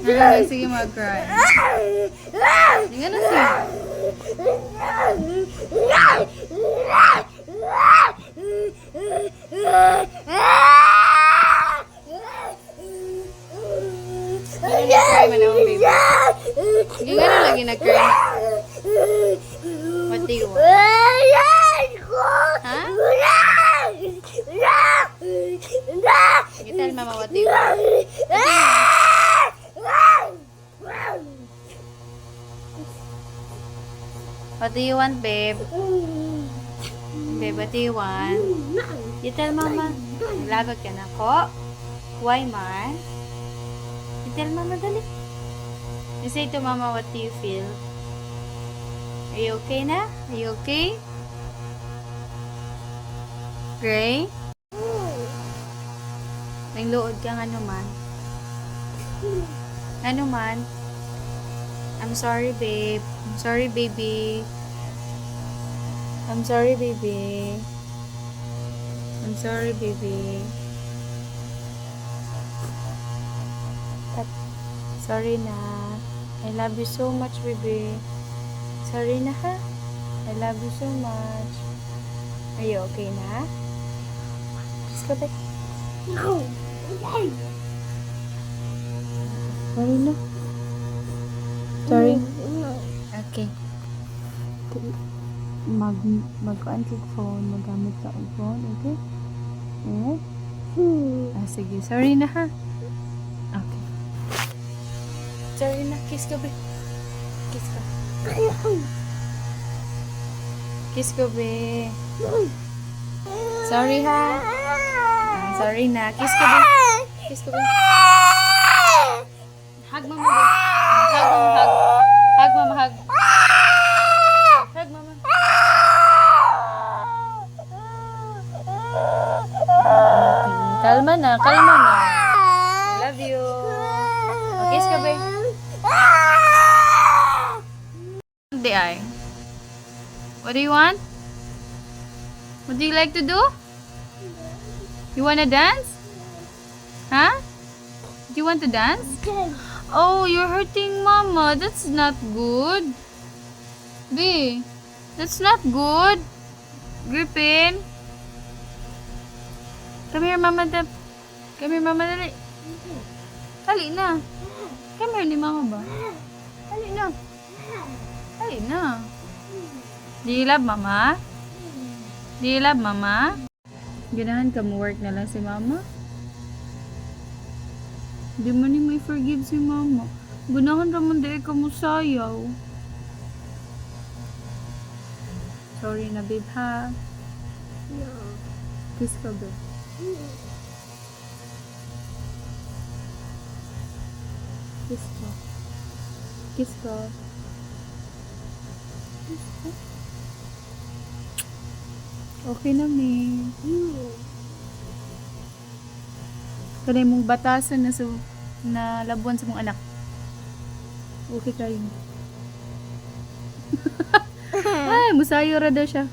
Sige, mag-cry. Tingnan na siya. Ano na-cry man ako, baby? Sige, gano'n lagi na-cry. What do you want? Ha? You tell mama what do you want? What do you want, babe? Babe, what do you want? You tell mama. Lagot ka na ko. Why, man? You tell mama, dali. You say to mama, what do you feel? Are you okay na? Are you okay? Gray? Nangluod kang ano man? Ano man? I'm sorry, babe. I'm sorry, baby. I'm sorry, baby. I'm sorry, baby. Sorry na. I love you so much, baby. Sorry na, ha? I love you so much. Are you okay na? Let's go back. No. Sorry na. Sorry. No. Okay. Mag-kuan kay phone, magamit ka ang phone, okay? Eh? Sige. Sorry na, ha? Okay. Sorry na. Kiss ka, be. Kiss ka. Kiss ko, be. Sorry, ha? Sorry na. Kiss ko, be. Kiss ko, be. Hug mama, be. Hug mama, hug. Hug mama, hug. Hug mama. Okay. Kalma na, kalma na. I love you. Kiss ka, be. Di ay. What do you want? What do you like to do? You wanna dance? Huh? Do you want to dance? Oh, you're hurting mama. That's not good. B, that's not good. Griffin. Come here, mama. Come here, mama. Dali. Dali na. Come here ni mama ba? Dali na. Dali na. Do you love mama? Do you love mama? Ganahan ka mo work na lang si mama? Di mo ni may forgive si mama. Ganahan ramon di ka mo sayaw. Sorry na, babe, ha? No. Kiss ka, babe. Kiss ka. Kiss ka. Kiss ka. Okay na, me. Kanay mong batasan na labuan sa mong anak. Okay kayo. Ay, musayo ra daw siya.